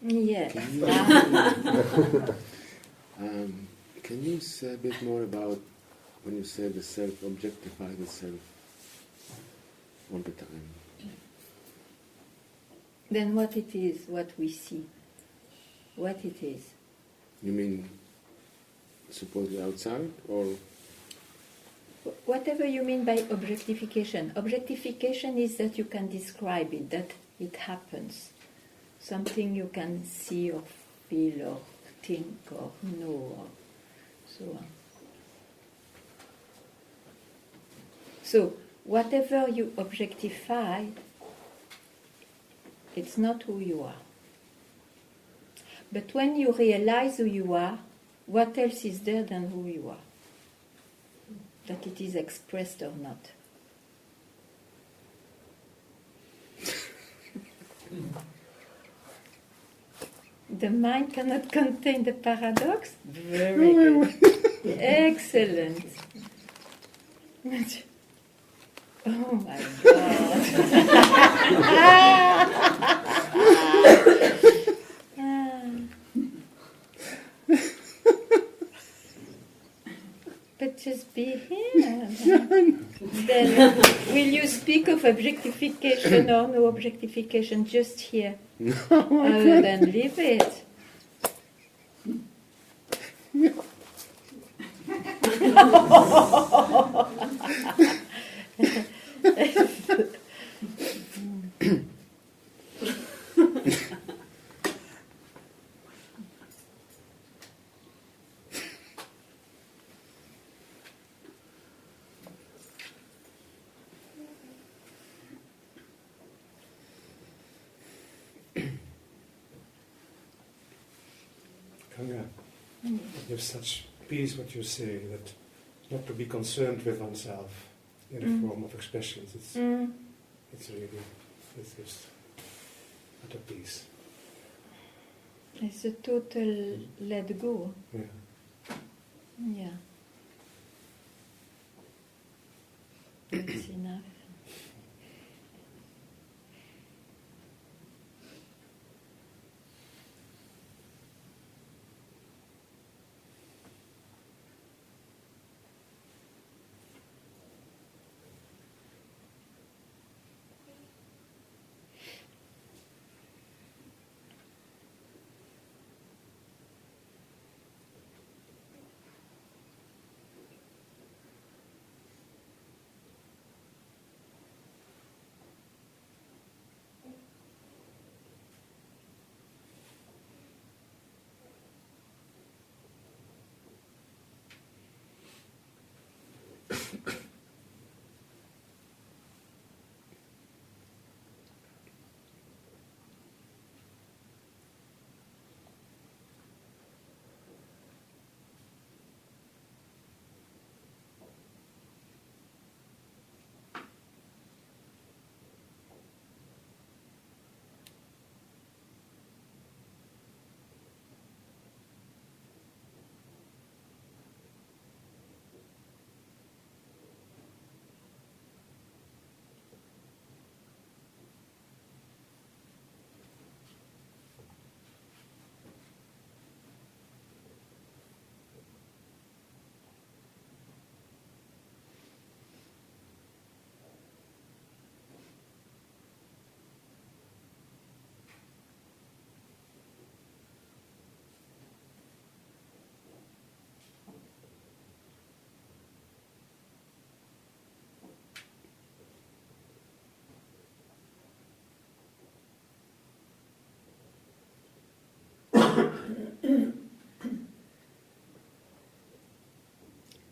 Yes. Can you say a bit more about when you say the self objectifies itself all the time? Then what it is, what we see, what it is. You mean supposedly outside, or? Whatever you mean by objectification. Objectification is that you can describe it, that it happens. Something you can see or feel or think or know or so on. So, whatever you objectify, it's not who you are. But when you realize who you are, what else is there than who you are? That it is expressed or not. The mind cannot contain the paradox? Very good. Excellent. Oh my God. But just be here. Then, will you speak of objectification or no objectification just here? Then leave it. Ganga, you have such peace what you say, that not to be concerned with oneself in a form of expressions. It's really, it's just utter peace. It's a total let go. Yeah. Yeah. That's enough.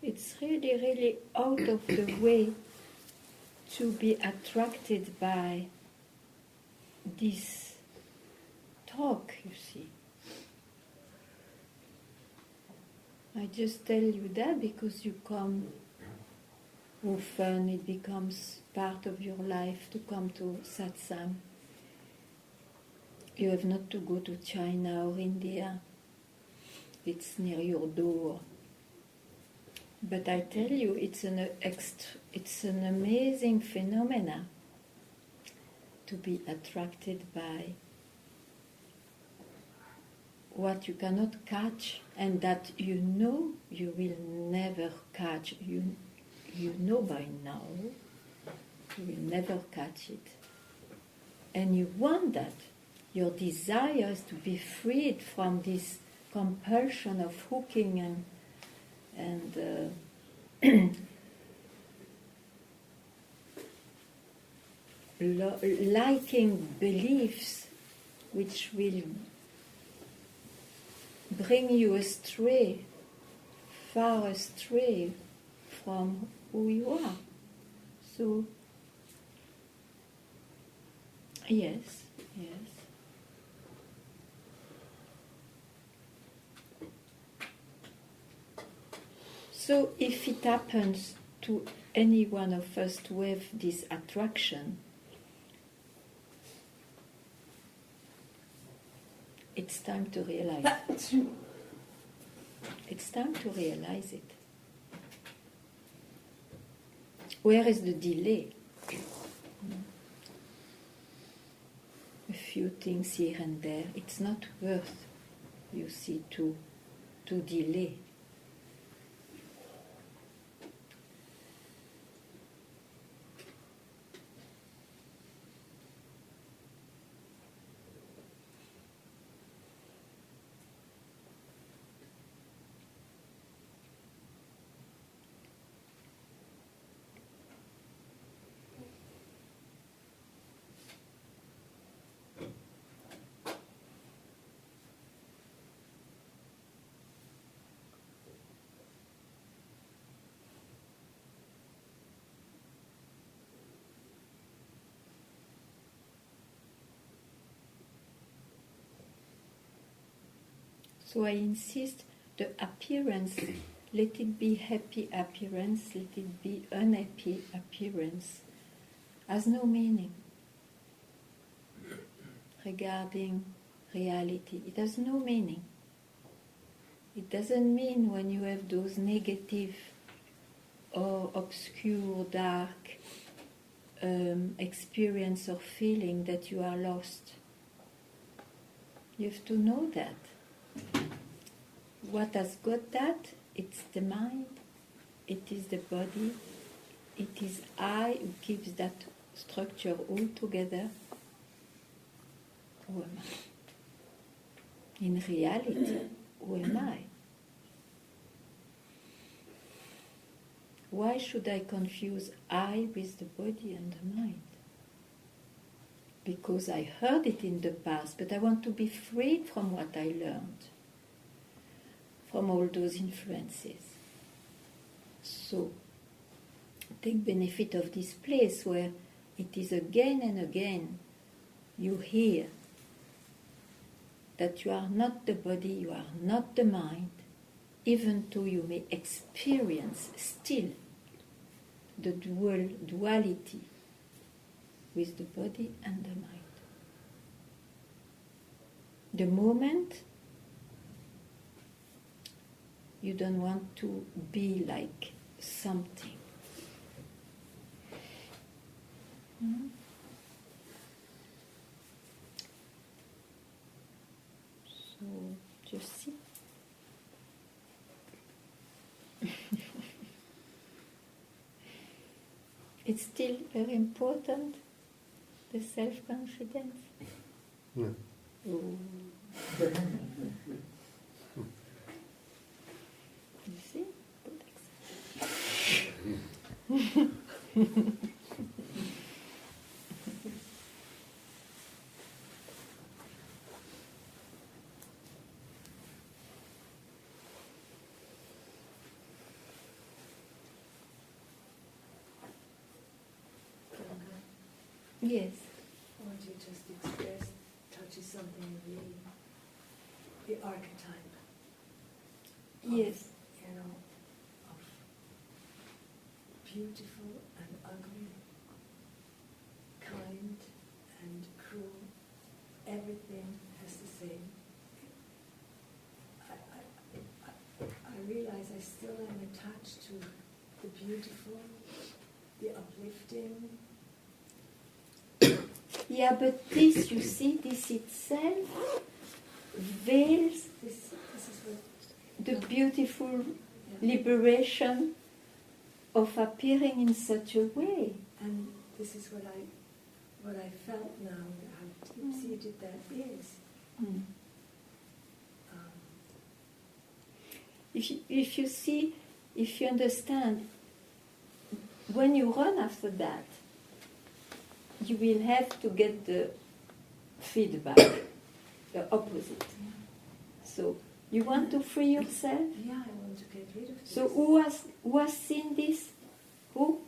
It's really, really out of the way to be attracted by this talk, you see. I just tell you that because you come often, it becomes part of your life to come to Satsang. You have not to go to China or India. It's near your door. But I tell you, it's an amazing phenomena to be attracted by what you cannot catch, and that you know you will never catch. You know by now you will never catch it. And you want that. Your desire is to be freed from this compulsion of hooking and liking beliefs which will bring you astray, far astray from who you are. So, yes. So if it happens to any one of us to have this attraction, it's time to realize it. It's time to realize it. Where is the delay? A few things here and there. It's not worth, you see, to delay. So I insist, the appearance, let it be happy appearance, let it be unhappy appearance, has no meaning regarding reality. It has no meaning. It doesn't mean when you have those negative or obscure, dark experience or feeling that you are lost. You have to know that. What has got that? It's the mind, it is the body, it is I who keeps that structure all together. Who am I? In reality, who am I? Why should I confuse I with the body and the mind? Because I heard it in the past, but I want to be freed from what I learned, from all those influences. So, take benefit of this place where it is again and again you hear that you are not the body, you are not the mind, even though you may experience still the duality with the body and the mind. The moment you don't want to be like something. So, just see. It's still very important, the self-confidence. Yeah. You see? Good example. Yes. What you just expressed touches something of the archetype. Yes. You know, of beautiful and ugly, kind and cruel. Everything has the same. I realize I still am attached to the beautiful, the uplifting. Yeah, but this, you see, this itself veils This is what, the beautiful liberation of appearing in such a way. and this is what I felt now, how deep-seated that is. Mm. Um, If you see, if you understand, when you run after that, you will have to get the feedback, the opposite. So you want to free yourself? yeah, I want to get rid of this. So who has seen this? Who?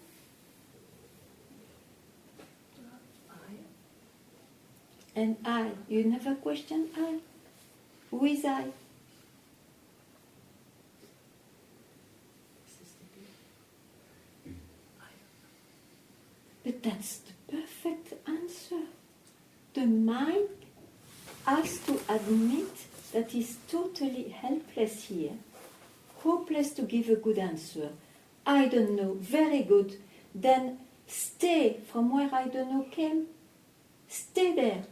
I, And I. You never question I. Who is I? this is the beauty. But that's the perfect answer. The mind has to admit that he's totally helpless here, hopeless to give a good answer. I don't know, very good. Then stay from where I don't know came. Stay there.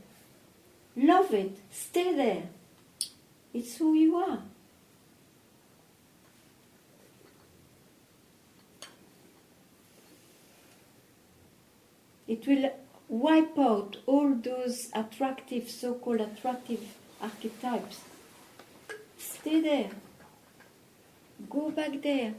Love it. Stay there. It's who you are. It will wipe out all those attractive, so-called attractive archetypes. Stay there. Go back there.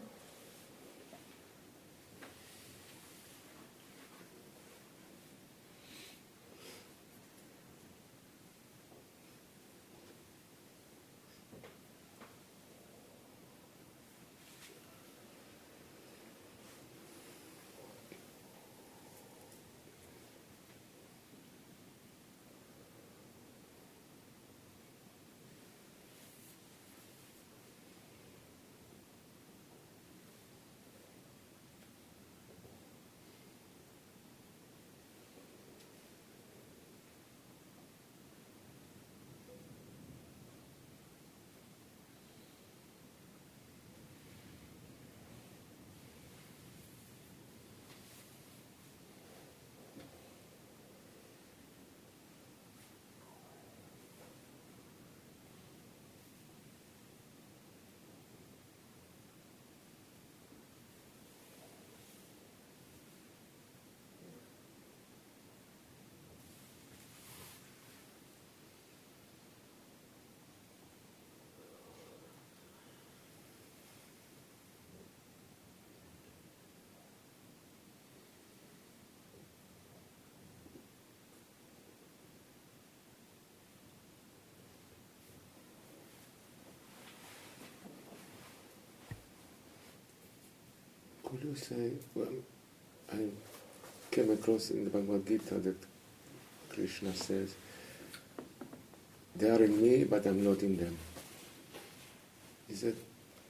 Could you say, well, I came across in the Bhagavad Gita that Krishna says, they are in me, but I'm not in them. Is that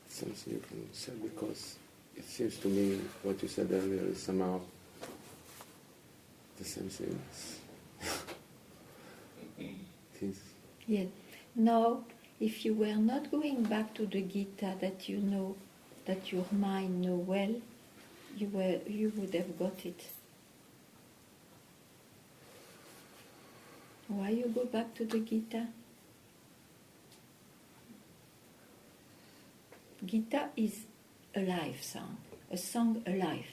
something you can say? Because it seems to me what you said earlier is somehow the same thing. It is. Yeah. Now, if you were not going back to the Gita that you know, that your mind know well, you would have got it. Why you go back to the Gita? Gita is a life song, a song alive.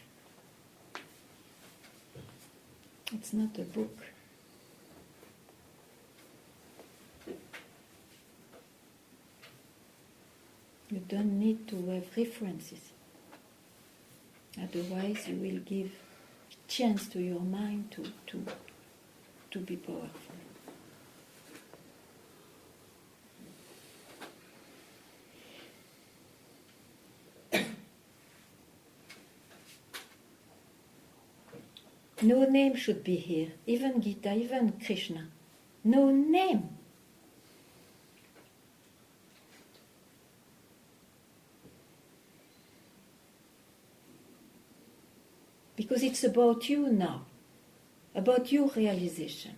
It's not a book. You don't need to have references. Otherwise you will give chance to your mind to be powerful. No name should be here, even Gita, even Krishna. No name. Because it's about you now, about your realization.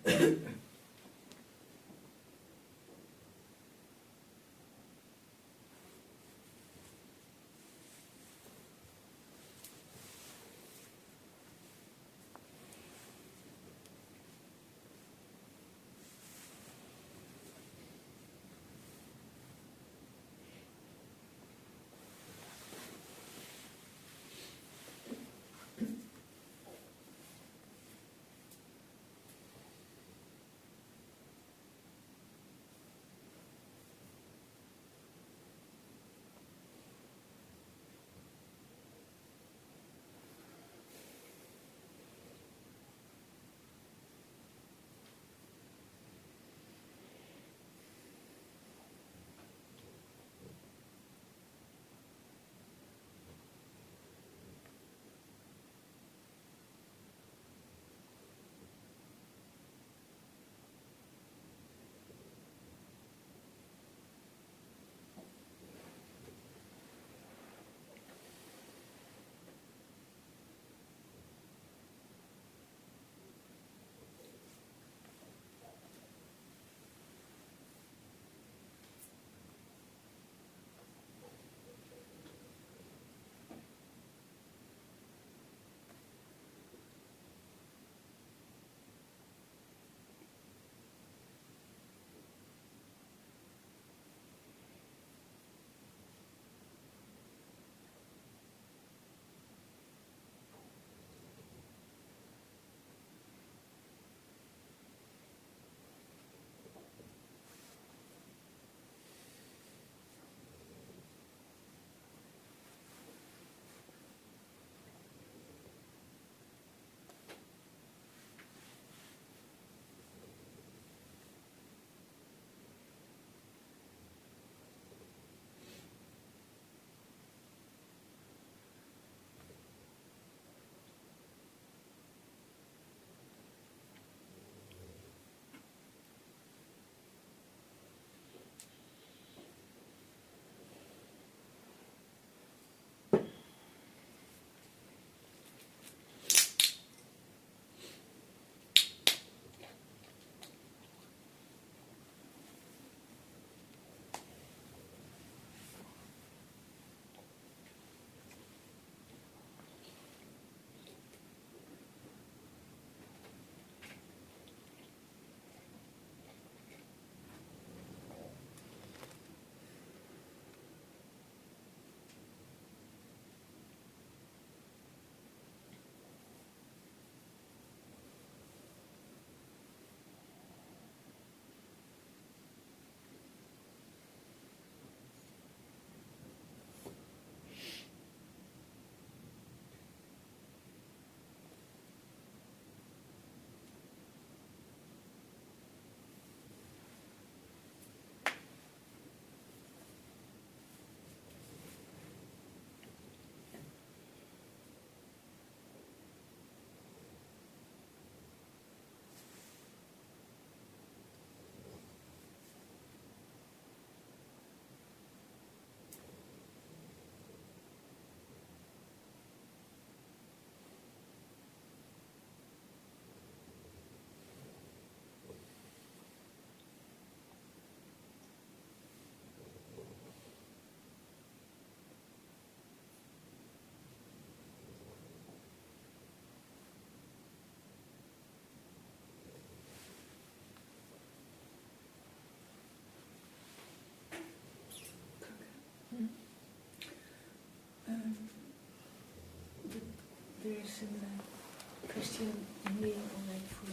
there's a question in me already for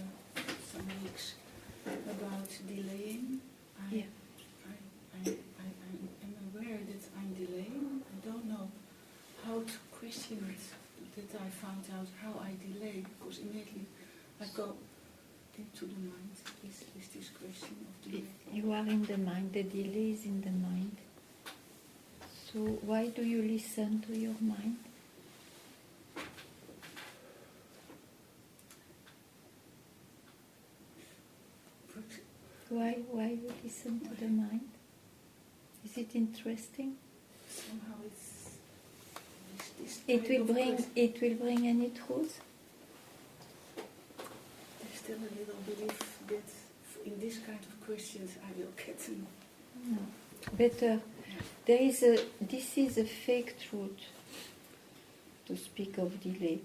some weeks about delaying. Yeah. I'm aware that I'm delaying. I don't know how to question it, that I found out how I delay, because immediately I go into the mind is this question of delay. You are in the mind, the delay is in the mind. So why do you listen to your mind? Why you listen to the mind? Is it interesting? Somehow it's this It kind will of bring question. any truth? There's still a little belief that in this kind of questions I will get them. No. Better. This is a fake truth, to speak of delay.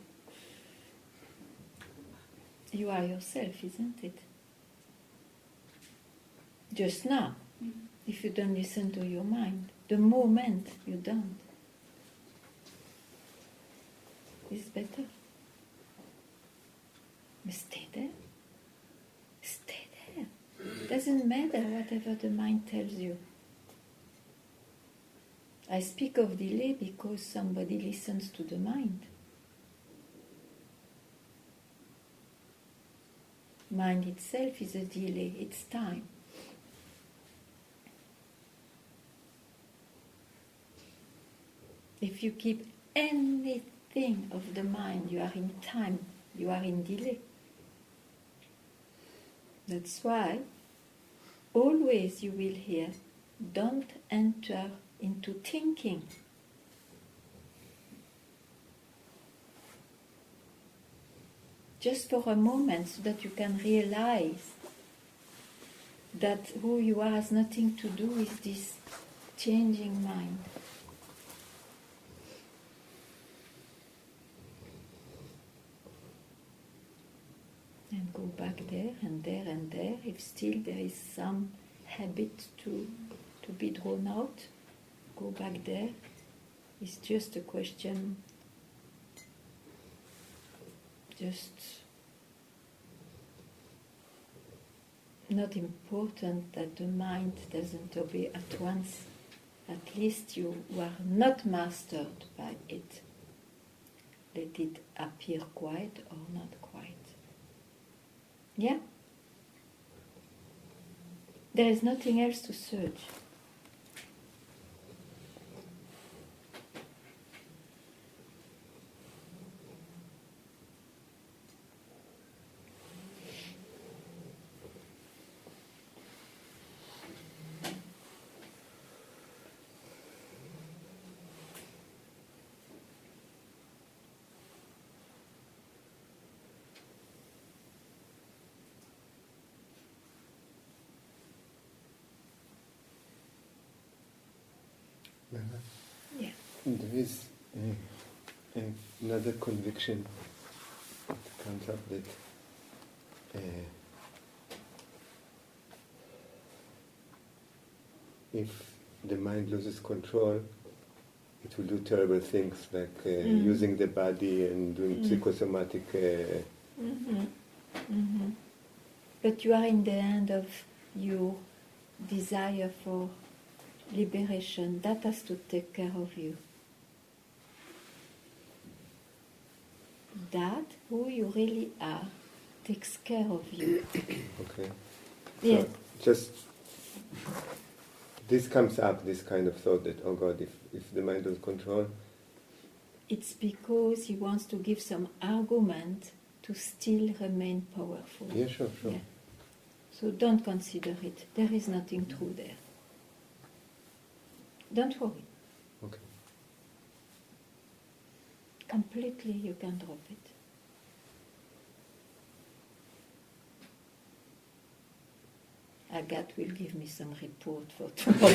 You are yourself, isn't it? Just now, if you don't listen to your mind, the moment you don't, it's better. But stay there. Stay there. Doesn't matter whatever the mind tells you. I speak of delay because somebody listens to the mind. Mind itself is a delay, it's time. If you keep anything of the mind, you are in time, you are in delay. That's why always you will hear, don't enter into thinking. Just for a moment, so that you can realize that who you are has nothing to do with this changing mind. And go back there and there and there. If still there is some habit to be drawn out, go back there. It's just a question, just not important that the mind doesn't obey at once. At least you are not mastered by it. Let it appear quiet or not quiet. Yeah? There is nothing else to search. Yeah. There is another conviction that comes up that if the mind loses control, it will do terrible things like using the body and doing psychosomatic. But you are in the end of your desire for liberation. That has to take care of you. That, who you really are, takes care of you. Okay. Yes. So just this comes up, this kind of thought that, oh God, if the mind loses control. It's because he wants to give some argument to still remain powerful. Yeah, sure. Yeah. So don't consider it. There is nothing true there. Don't worry. Okay. Completely you can drop it. Agathe will give me some report for tomorrow.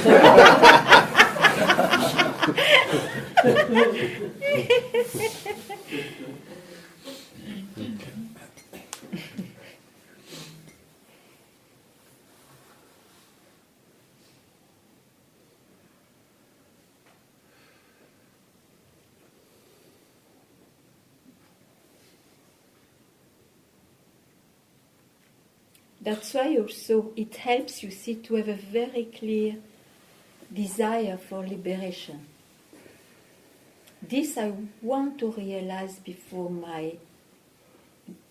That's why also it helps, you see, to have a very clear desire for liberation. This I want to realize before my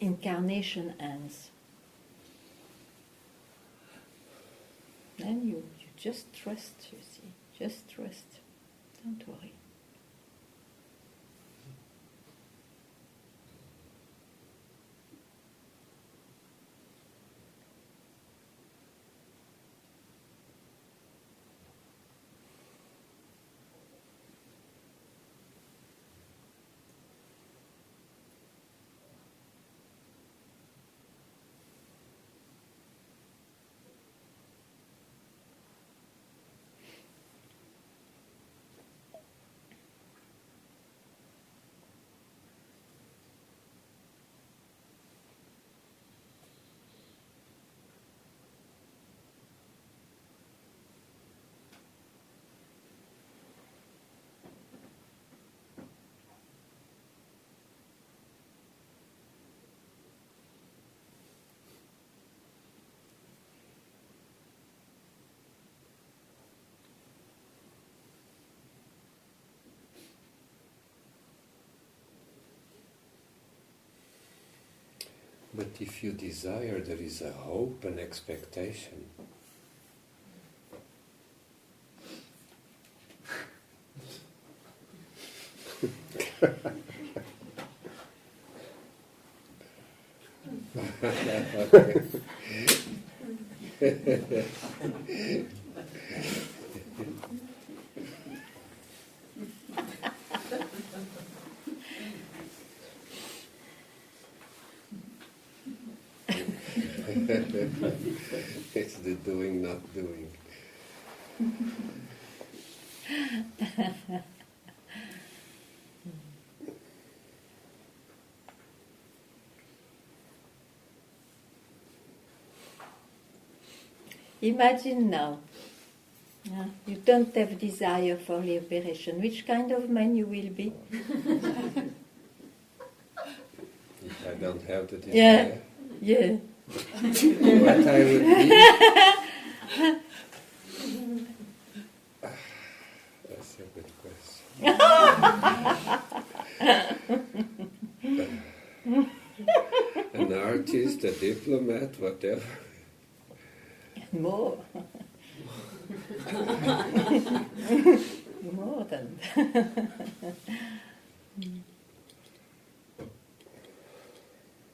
incarnation ends. Then you just trust, you see, just trust. Don't worry. But if you desire, there is a hope and expectation. It's the doing, not doing. Imagine now, you don't have desire for liberation. Which kind of man you will be? If I don't have the Yeah. desire, Yeah. what I would be? That's a good question. An artist, a diplomat, whatever. More. More than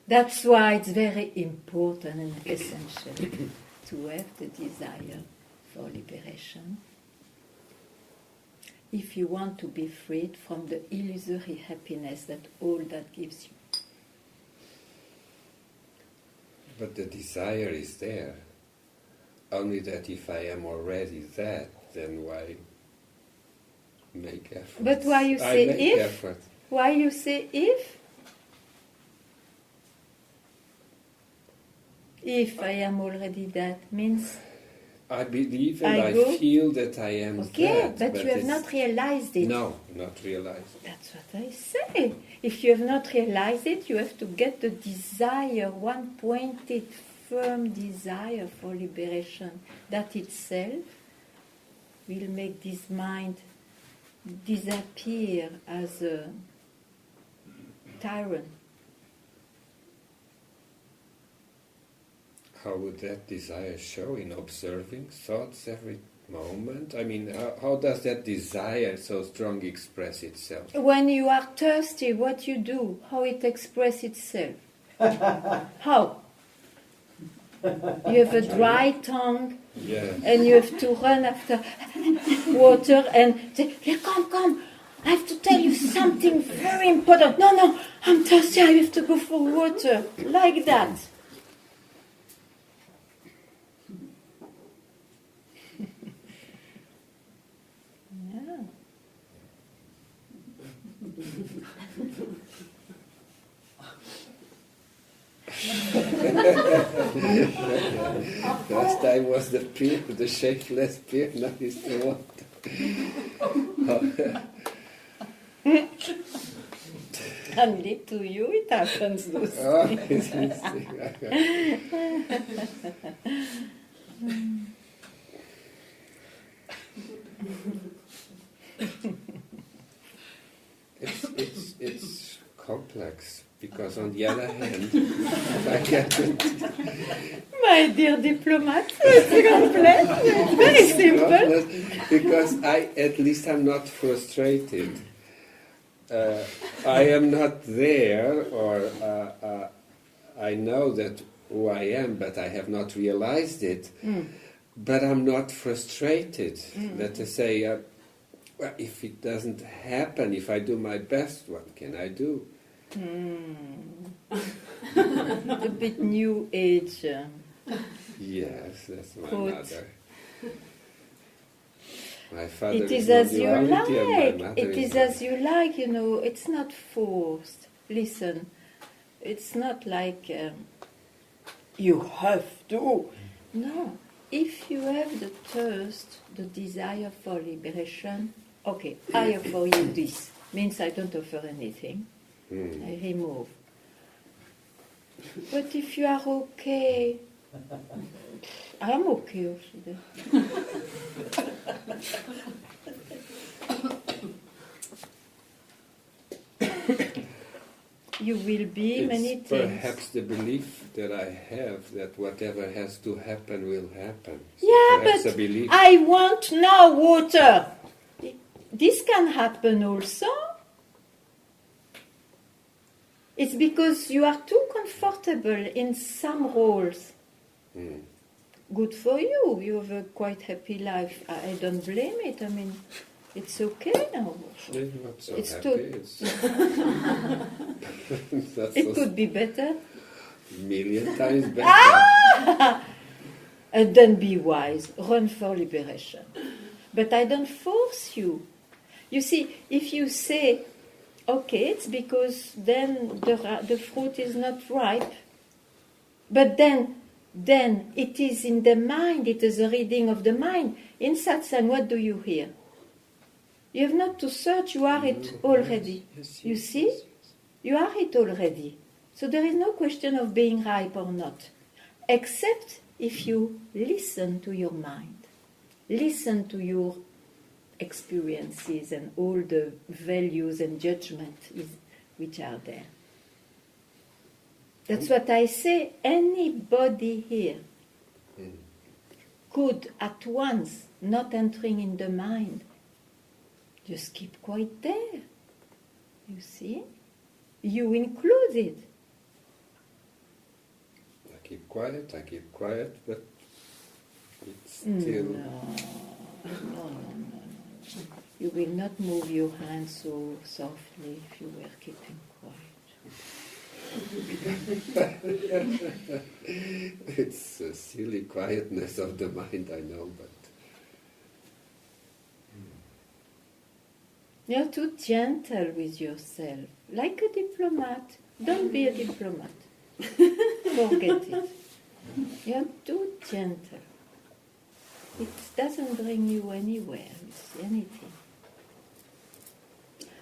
That's why it's very important and essential to have the desire for liberation. If you want to be freed from the illusory happiness that all that gives you. But the desire is there. Only that if I am already that, then why make effort? But why you say I make if? effort. Why you say if? If I am already that means I believe and I I go. feel that I am okay, that. but you have it's- not realized it. No, not realized. That's what I say. If you have not realized it, you have to get the desire, one pointed, firm desire for liberation. That itself will make this mind disappear as a tyrant. How would that desire show? In observing thoughts every moment? I mean, how does that desire so strong express itself? When you are thirsty, what you do, how it expresses itself. How? You have a dry tongue Yeah. and you have to run after water and say, "Yeah, come, I have to tell you something very important. No, I'm thirsty, I have to go for water." Like that. Yeah. Last time was the peer, the shapeless peer, now is the water. Only to you it happens, those Oh, things. It's complex because on the other hand, I get My dear diplomat, it's complex, it's very simple. because at least I'm not frustrated. I am not there, or I know that who I am, but I have not realized it. But I'm not frustrated. That I say, well, if it doesn't happen, if I do my best, what can I do? A bit new age. Yes, that's my Quote. mother. My father It is not as you duality and my like. mother It is as you like, it's not forced. Listen, it's not like you have to. No. If you have the thirst, the desire for liberation, okay, I offer you this. Means I don't offer anything. I remove. But if you are okay, I'm okay also. You will be many It's things. perhaps the belief that I have that whatever has to happen will happen. So Yeah, perhaps but a belief. I want now water. This can happen also. It's because you are too comfortable in some roles. Good for you. You have a quite happy life. I don't blame it. I mean, it's okay now. It's not so It's happy. too- It's not It so could be better. million times better. And then be wise. Run for liberation. But I don't force you. You see, if you say, okay, it's because then the fruit is not ripe, but then it is in the mind, it is a reading of the mind. In Satsang, what do you hear? You have not to search, you are it already. Yes, You yes, see? yes, yes. You are it already. So there is no question of being ripe or not, except if you listen to your mind, listen to your experiences and all the values and judgments which are there. That's what I say. Anybody here could at once, not entering in the mind, just keep quite there. You see? You include it. I keep quiet, but it's still... No. You will not move your hands so softly if you were keeping quiet. It's a silly quietness of the mind, I know, but... You're too gentle with yourself, like a diplomat. Don't be a diplomat. Forget it. You're too gentle. It doesn't bring you anywhere with anything.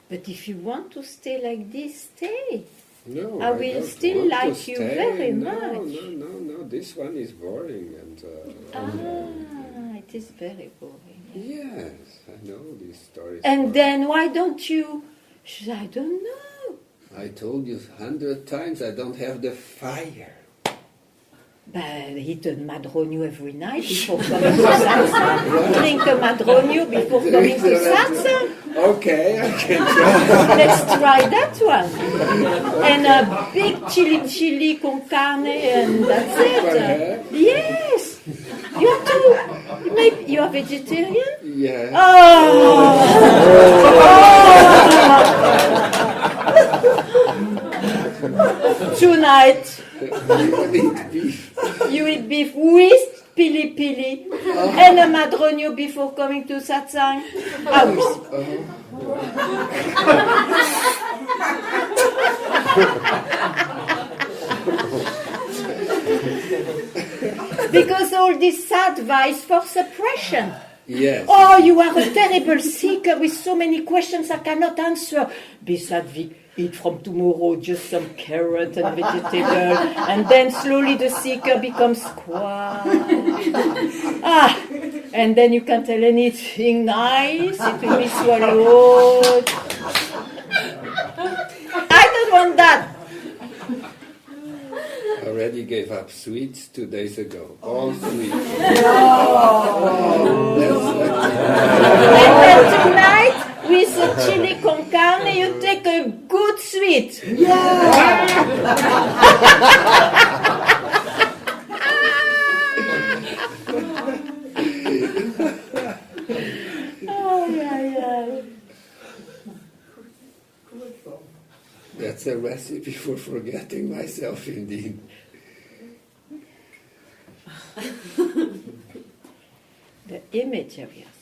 But if you want to stay like this, stay. No, I will don't still want like to you stay. very No, much. No, this one is boring and... It is very boring. Yes, I know these stories. And then why don't you? I don't know. I told you 100 times I don't have the fire. But eat a madronio every night before coming to Satsang. Drink a madronio before coming to Satsang. Okay, I can try. Let's try that one. And a big chili con carne, and that's it. Yes. You have to. Maybe you are vegetarian. Yeah. Tonight. You eat beef. You eat beef with pili pili and a madronio before coming to Satsang. I will see. Because all this advice for suppression. Yes. Oh, you are a terrible seeker with so many questions I cannot answer. Be sad, eat from tomorrow just some carrot and vegetable, and then slowly the seeker becomes quiet. And then you can't tell anything nice, it will be swallowed. I don't want that. Already gave up sweets 2 days ago. All sweets. And then tonight, with the chili con carne, you take a good sweet. That's a recipe for forgetting myself, indeed. The image of yourself.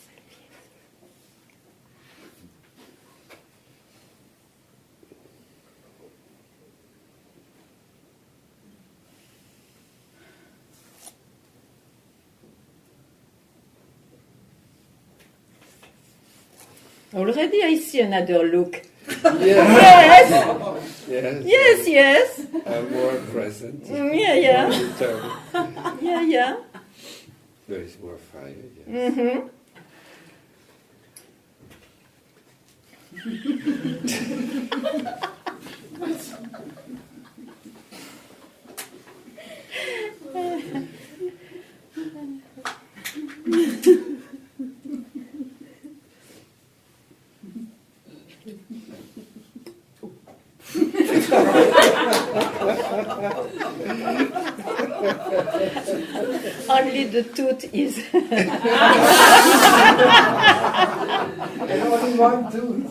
Already I see another look. Yes. Yes. Yes. Yes. I'm more present. Yeah. More determined. Yeah. There is more fire. Yes. Mm-hmm. Only the tooth is. And only one tooth.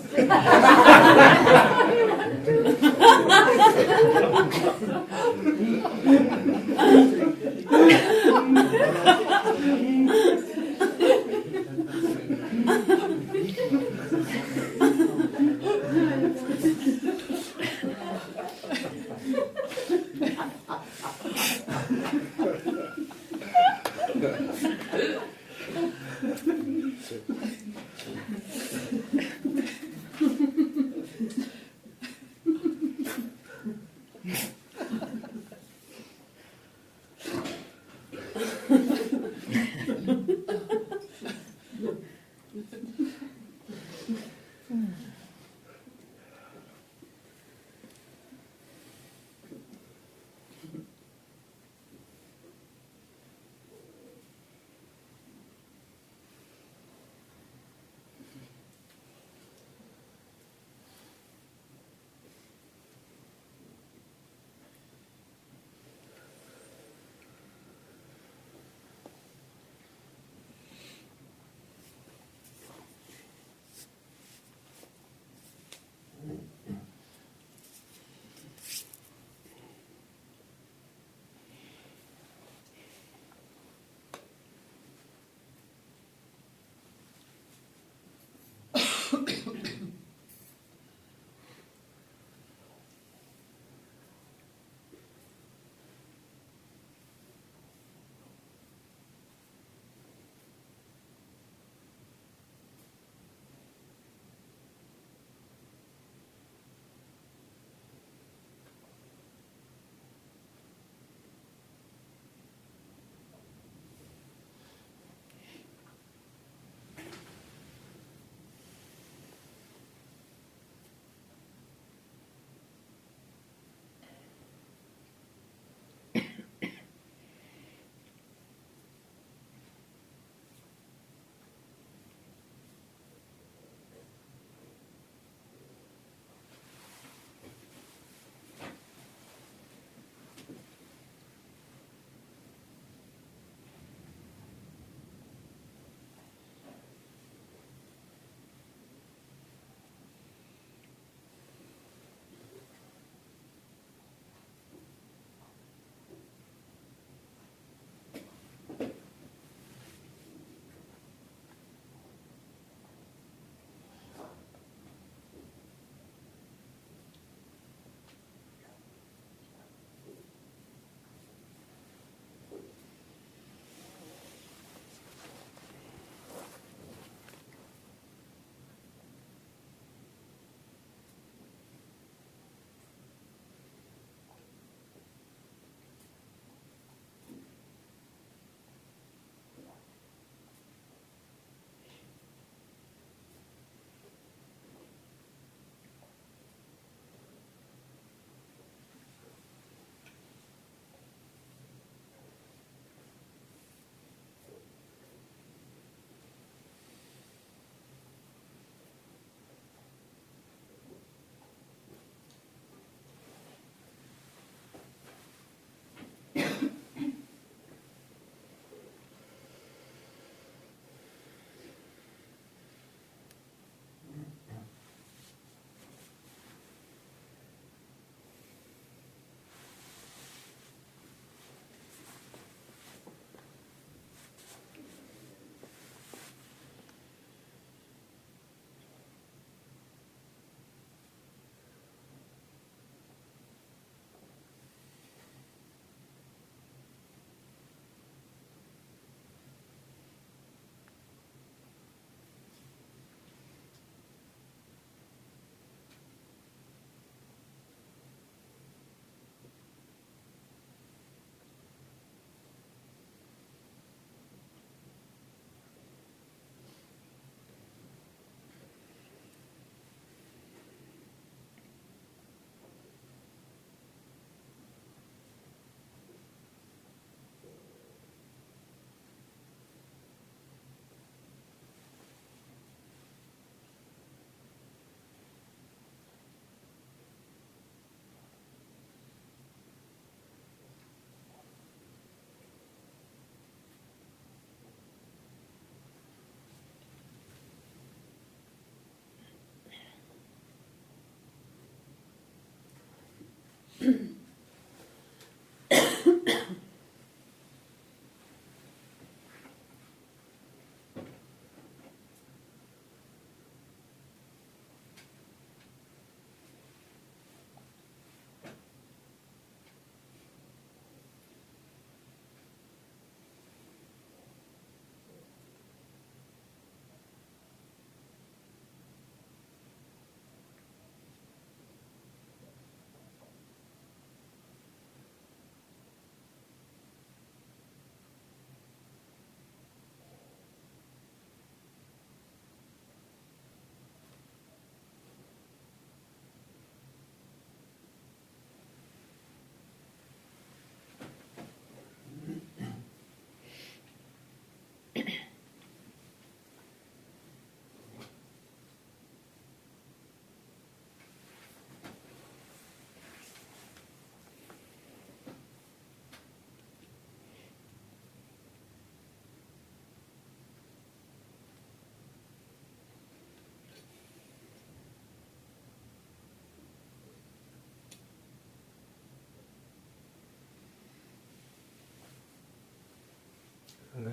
Okay.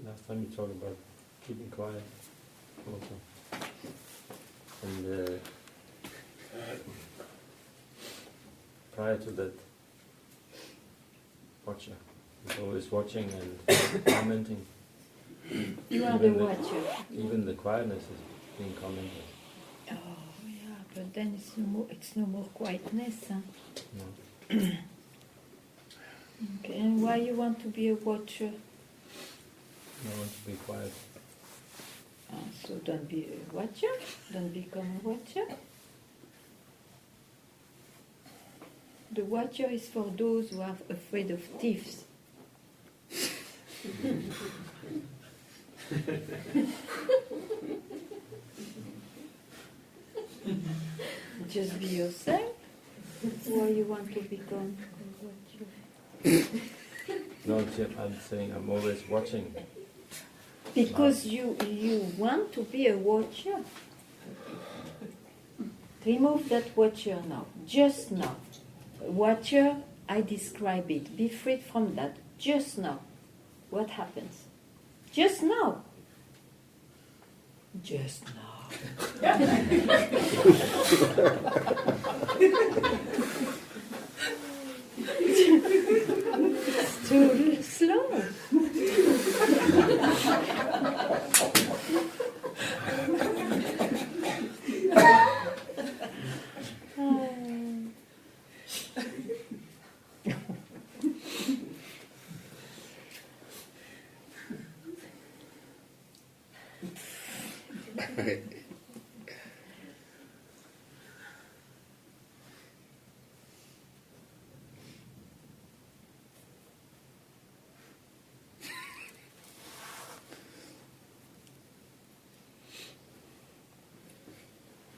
Last time you talked about keeping quiet also. And prior to that, watcher is always watching and commenting. You are the watcher. Even the quietness is being commented. Oh, yeah, but then it's no more quietness. Huh? No. Okay, and why you want to be a watcher? I want to be quiet. So don't be a watcher. Don't become a watcher. The watcher is for those who are afraid of thieves. Just be yourself. Why you want to become a watcher? No, I'm saying I'm always watching. Because you want to be a watcher. Remove that watcher now. Just now. Watcher, I describe it. Be freed from that. Just now. What happens? Just now. Just now. It's too slow.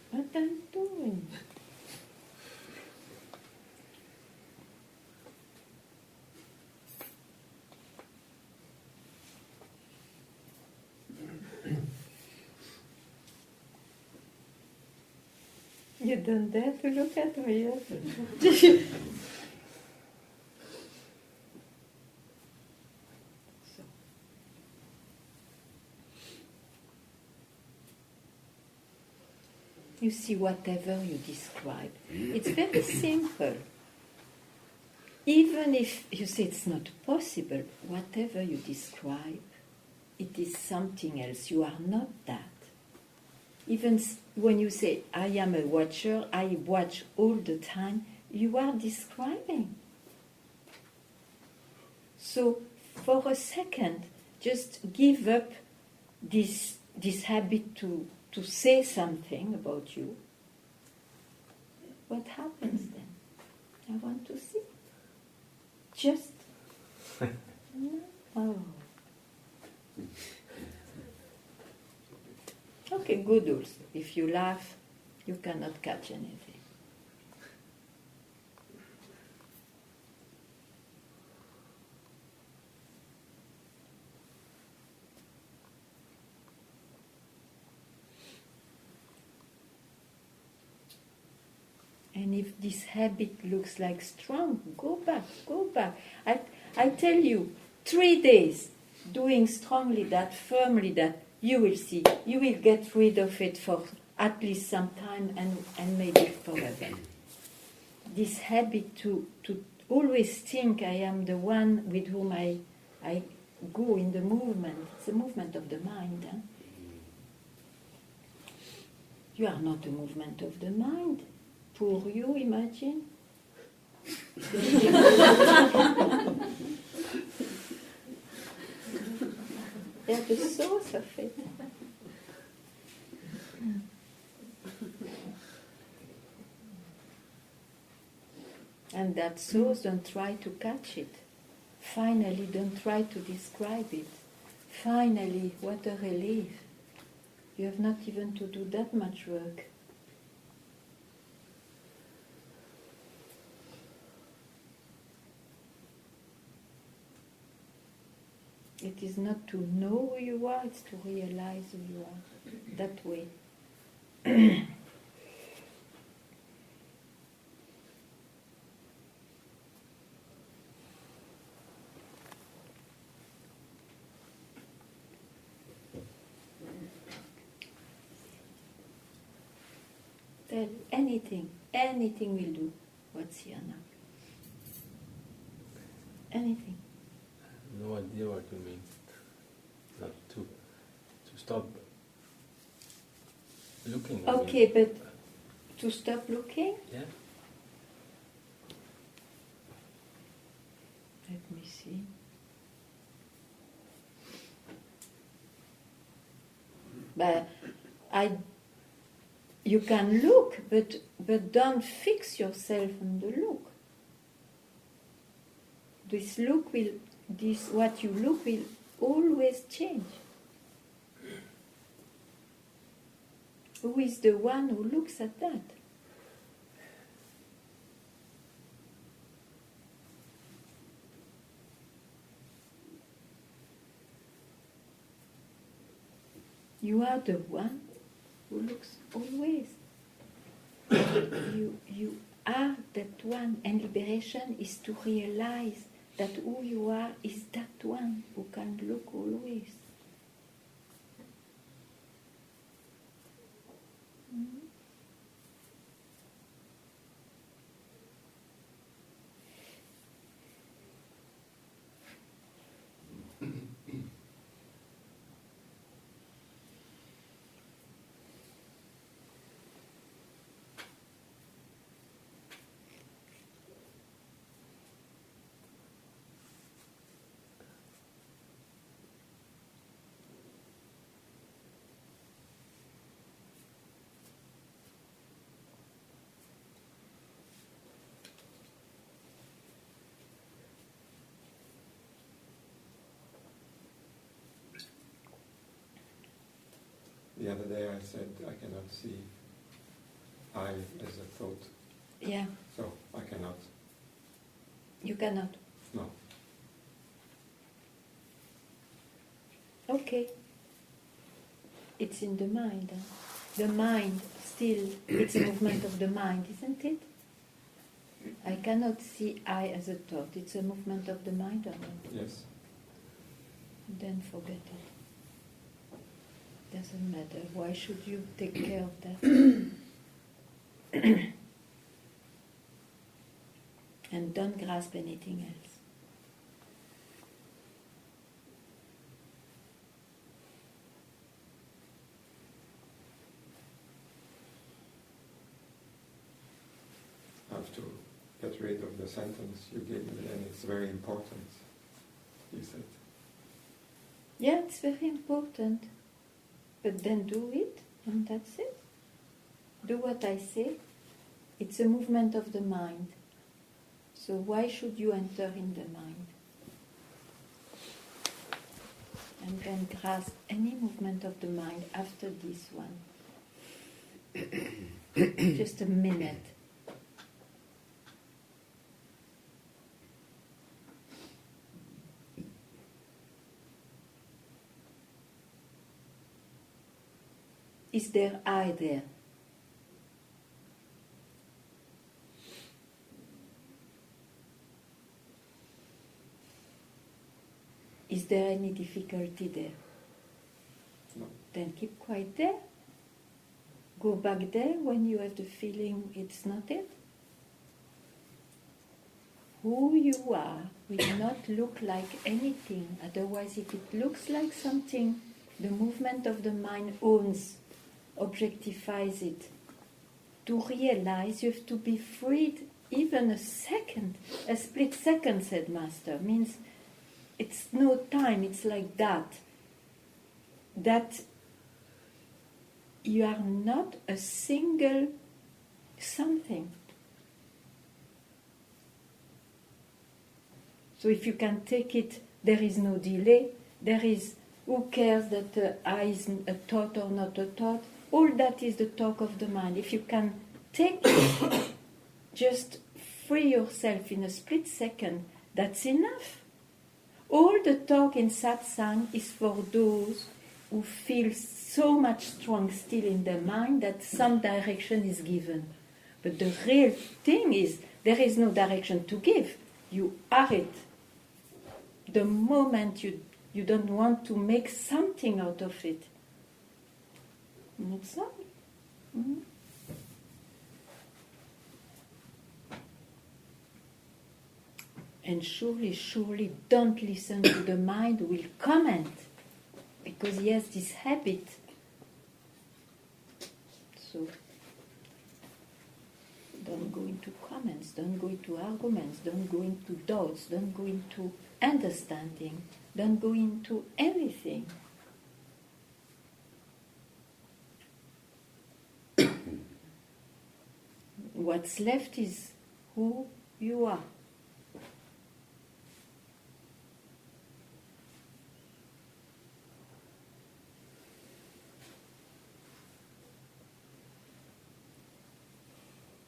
What I'm doing? You don't dare to look at me yet. You see, whatever you describe, it's very simple. Even if you say it's not possible, whatever you describe, it is something else. You are not that. Even when you say, I am a watcher, I watch all the time, you are describing. So, for a second, just give up this habit to say something about you. What happens then? I want to see. Just. Oh. Okay, good also. If you laugh, you cannot catch anything. if this habit looks like strong, go back, go back. I tell you, 3 days doing strongly that, firmly that, you will see, you will get rid of it for at least some time and maybe forever. This habit to always think I am the one with whom I go in the movement, it's a movement of the mind. Huh? You are not a movement of the mind. Pour you, imagine. They are the source of it. And that source, don't try to catch it. Finally, don't try to describe it. Finally, what a relief. You have not even to do that much work. It is not to know who you are, it's to realize who you are. That way. Tell anything will do. What's here now? Anything. No idea what you mean. Not to stop looking. I Okay, mean. but to stop looking? Yeah. Let me see. But you can look, but don't fix yourself on the look. What you look will always change. Who is the one who looks at that? You are the one who looks always. You are that one, and liberation is to realize that who you are is that one who can look always. The other day I said I cannot see I as a thought, Yeah, so I cannot. you cannot. No. Okay. It's in the mind. Huh? The mind, still, it's a movement of the mind, isn't it? I cannot see I as a thought. It's a movement of the mind or not? Yes. Then forget it. Doesn't matter. Why should you take care of that? And don't grasp anything else. I have to get rid of the sentence you gave me, and it's very important, you said. Yeah, it's very important. But then do it, and that's it. Do what I say. It's a movement of the mind. So why should you enter in the mind? And then grasp any movement of the mind after this one. Just a minute. Is there I there? there any difficulty there? No. Then keep quiet there. Go back there when you have the feeling it's not it. Who you are will not look like anything. Otherwise, if it looks like something, the movement of the mind owns, objectifies it. To realize you have to be freed even a second, a split second, said Master, means it's no time, it's like that. That you are not a single something. So if you can take it, there is no delay, there is, who cares that the eye is a thought or not a thought? All that is the talk of the mind. If you can take it, just free yourself in a split second, that's enough. All the talk in Satsang is for those who feel so much strong still in their mind that some direction is given. But the real thing is, there is no direction to give. You are it. The moment you don't want to make something out of it. And that's all. Mm-hmm. And surely don't listen to the mind who will comment, because he has this habit. So don't go into comments, don't go into arguments, don't go into doubts, don't go into understanding, don't go into anything. What's left is who you are.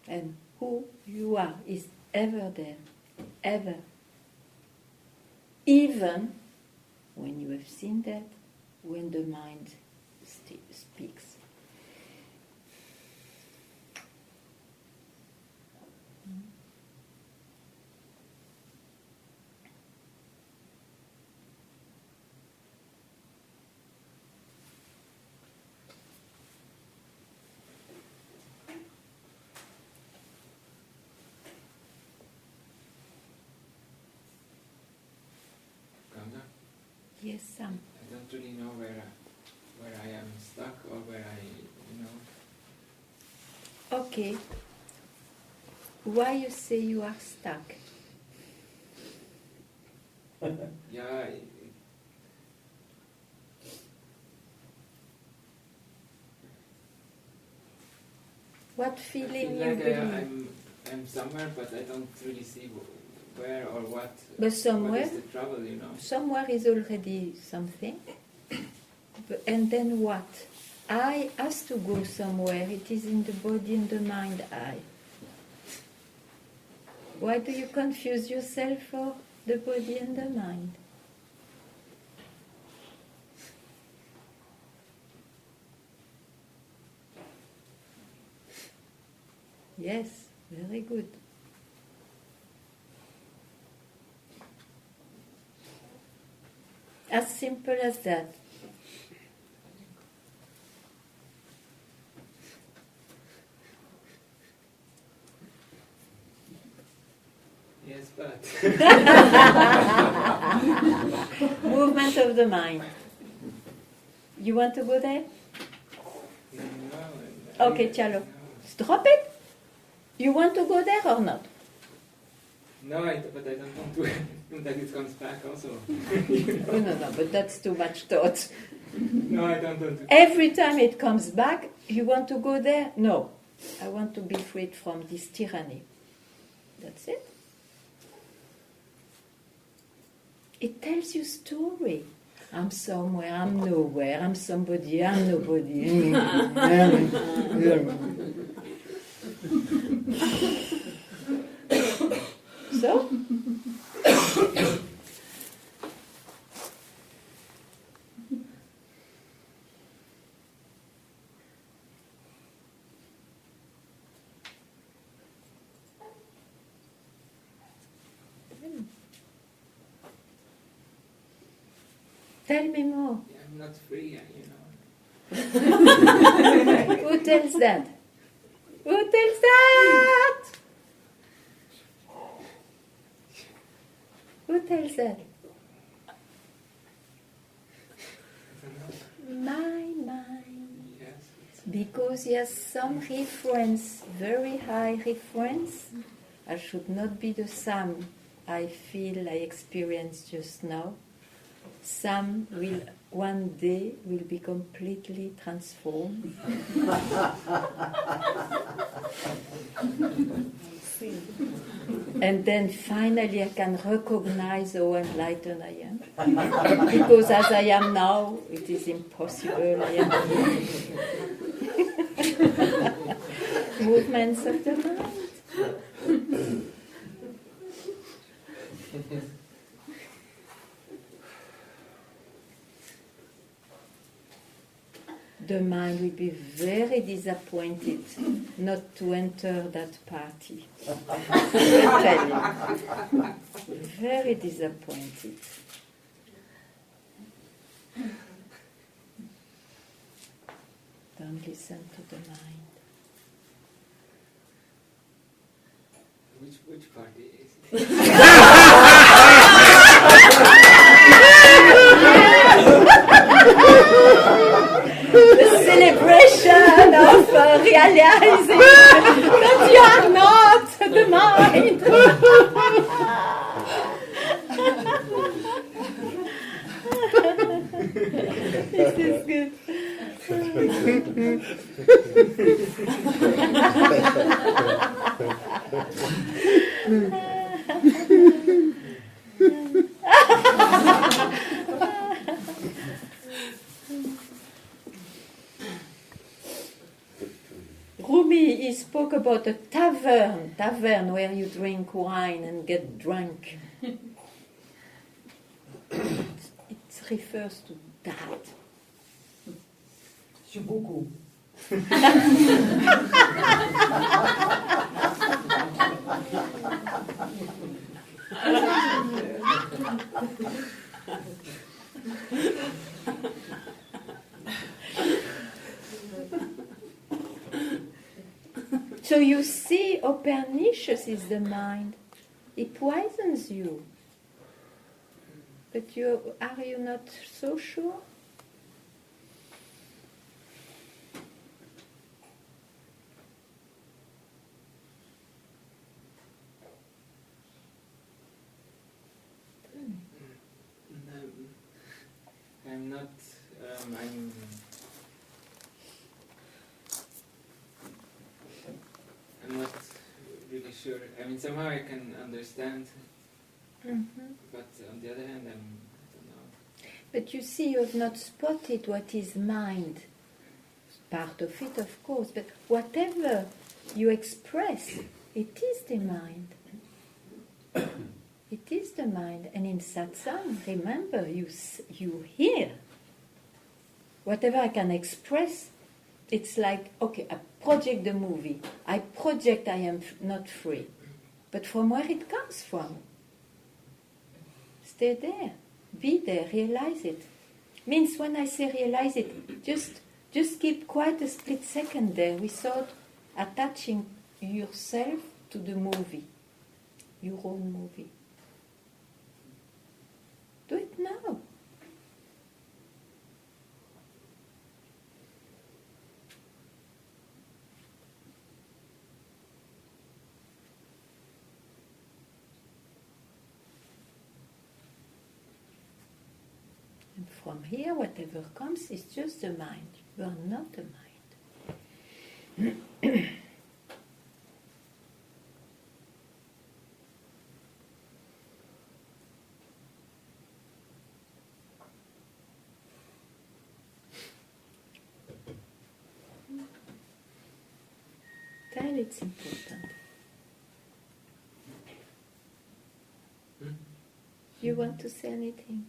And who you are is ever there, ever. Even when you have seen that, when the mind speaks. Ganga, Yes, Sam. I don't really know where I am stuck or where Okay. Why you say you are stuck? Yeah. What I feeling feel you like believe? I'm somewhere, but I don't really see where or what. But somewhere? What is the trouble, Somewhere is already something. And then what? I has to go somewhere. It is in the body and the mind, I. Why do you confuse yourself for the body and the mind? Yes, very good. As simple as that. Yes, but. Movement of the mind. You want to go there? No, Okay, chalo. Drop it. You want to go there or not? No, but I don't want to that it comes back also. No, but that's too much thought. No, I don't want to. Every time it comes back, you want to go there? No. I want to be freed from this tyranny. That's it. It tells you story. I'm somewhere, I'm nowhere, I'm somebody, I'm nobody. So? Tell me more. Yeah, I'm not free, you know. Who tells that? Who tells that? Who tells that? My mind. Yes. Because yes, some reference, very high reference, I should not be the same I feel, I experienced just now. Some will one day will be completely transformed. And then finally I can recognize how enlightened I am. Because as I am now, it is impossible. I am movements of the mind. The mind will be very disappointed not to enter that party. I tell you. Very disappointed. Don't listen to the mind. Which party is it? The celebration of realizing that you are not the mind. This is good. Rumi, he spoke about a tavern where you drink wine and get drunk. It refers to that. So you see how pernicious is the mind. It poisons you. But are you not so sure? I'm not. I'm not really sure. I mean, somehow I can understand, but on the other hand, I don't know. But you see, you have not spotted what is mind. Part of it, of course, but whatever you express, it is the mind. It is the mind. And in Satsang, remember, you hear. Whatever I can express, it's like, okay, I project the movie. I project I am not free. But from where it comes from? Stay there. Be there. Realize it. Means when I say realize it, just keep quite a split second there without attaching yourself to the movie. Your own movie. Do it now. And from here, whatever comes is just the mind. You are not the mind. Tell it's important. You want to say anything?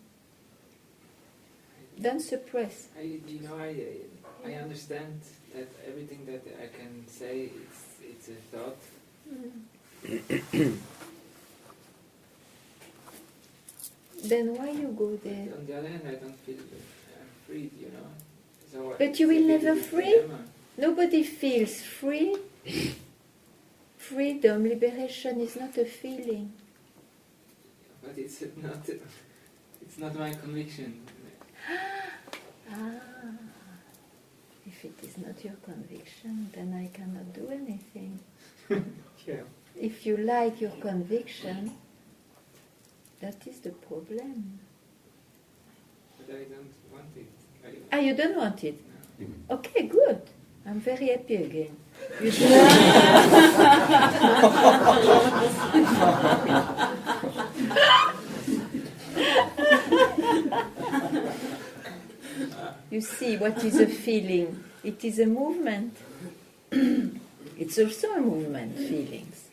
Don't suppress. I understand that everything that I can say, it's a thought. then why you go there? On the other hand, I don't feel freed, you know. So But you will it's a bit never of a free? dilemma. Nobody feels free. Freedom, liberation is not a feeling. But it's not my conviction. If it is not your conviction, then I cannot do anything. Yeah. If you like your conviction, that is the problem. But I don't want it. You don't want it? No. Okay, good. I'm very happy again. You You see, what is a feeling? It is a movement. It's also a movement, feelings.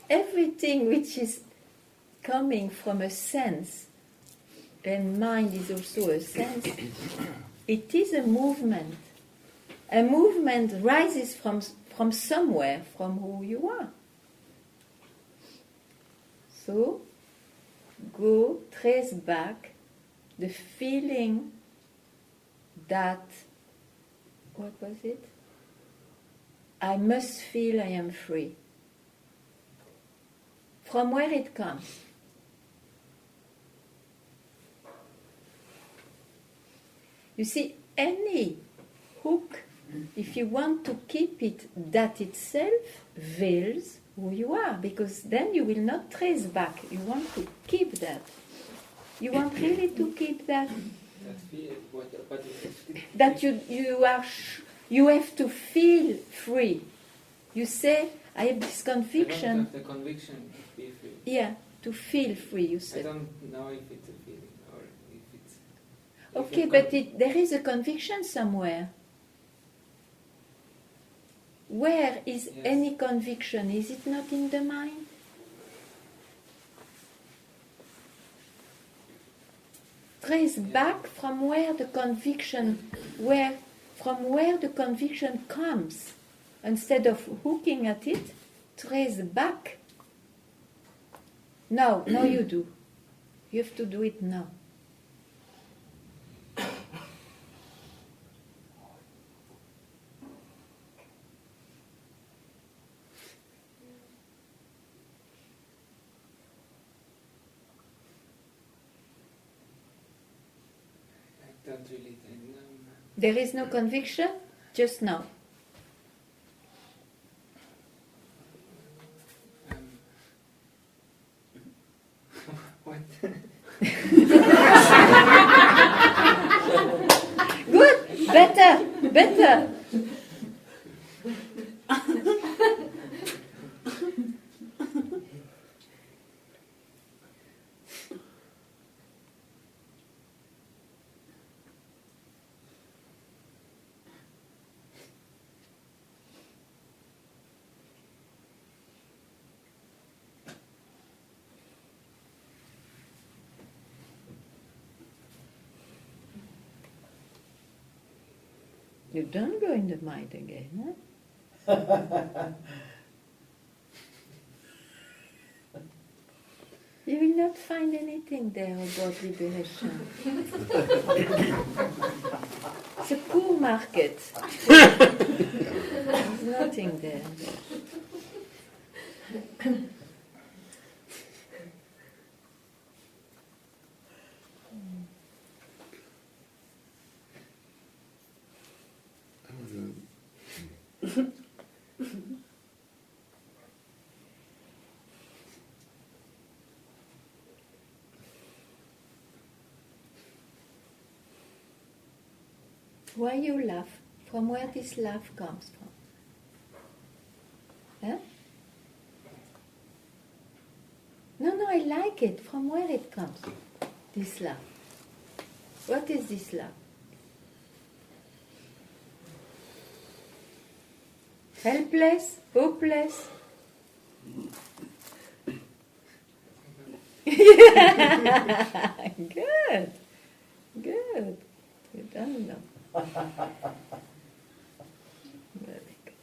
Everything which is coming from a sense, and mind is also a sense, it is a movement. A movement rises from somewhere, from who you are. So, trace back the feeling that, what was it? I must feel I am free. From where it comes? You see, any hook, if you want to keep it, that itself veils who you are, because then you will not trace back. You want to keep that. You want really to keep that. That feel, but That you have to feel free. You say, I have this I don't conviction. have the conviction to be free. Yeah, to feel free, you I said. don't know if it's a feeling or if it's... if Okay, you but con- there is a conviction somewhere. Where is Yes. any conviction? Is it not in the mind? Trace back from where the conviction, from where the conviction comes. Instead of hooking at it, trace back. Now you do. You have to do it now. I don't really know. There is no conviction, just now. What? Good, better. You don't go in the mind again, huh? You will not find anything there about liberation. It's a poor market. There's nothing there. Why you laugh? From where this laugh comes from? Huh? No, I like it. From where it comes? This laugh. What is this laugh? Helpless? Hopeless? Good. You don't know. Very good.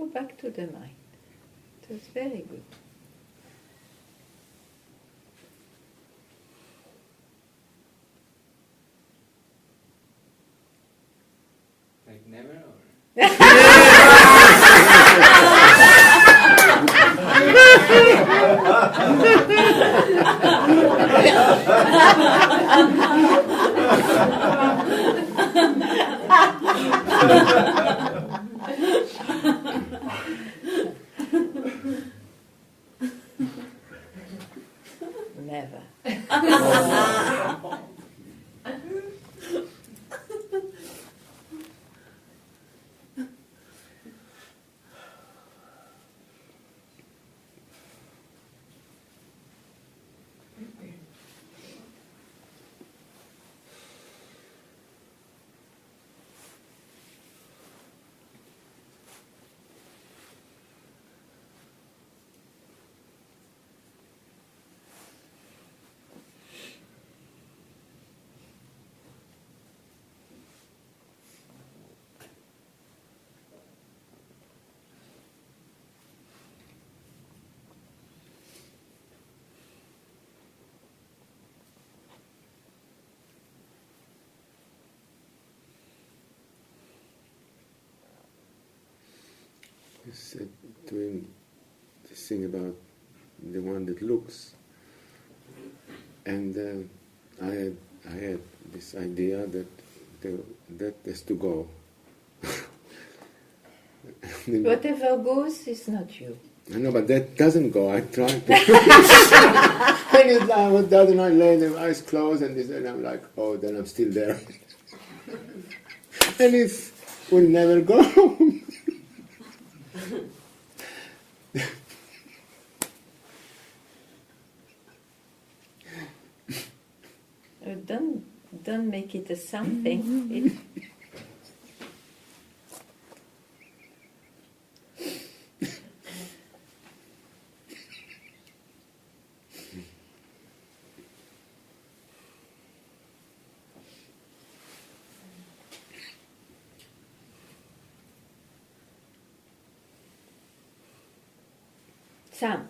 go back to the mind. It was very good. Like never, or? Never. You said doing this thing about the one that looks, and I had this idea that that has to go. Whatever goes is not you. I know, but that doesn't go. I tried to. And I was the other night laying with eyes closed, and I'm like, oh, then I'm still there. And it will never go. Don't make it a something. It, Sam.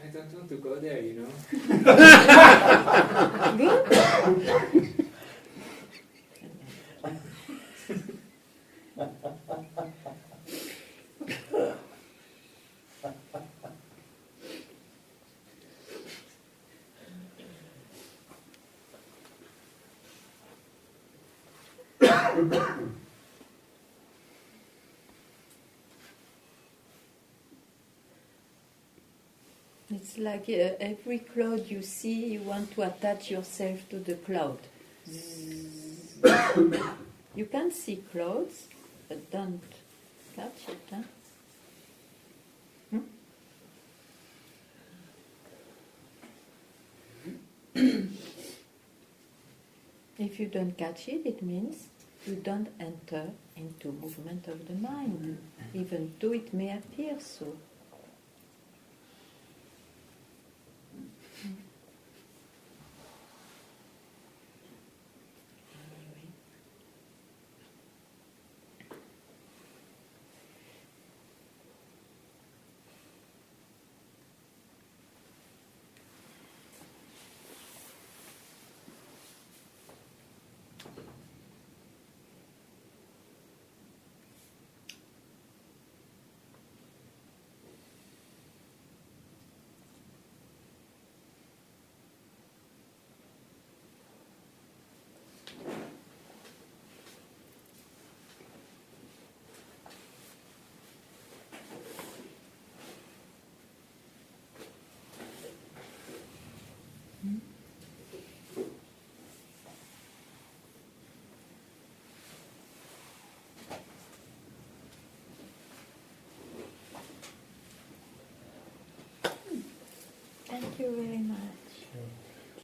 I don't want to go there, you know. Good. It's like every cloud you see, you want to attach yourself to the cloud. You can see clouds, but don't catch it. Huh? If you don't catch it, it means you don't enter into movement of the mind, even though it may appear so.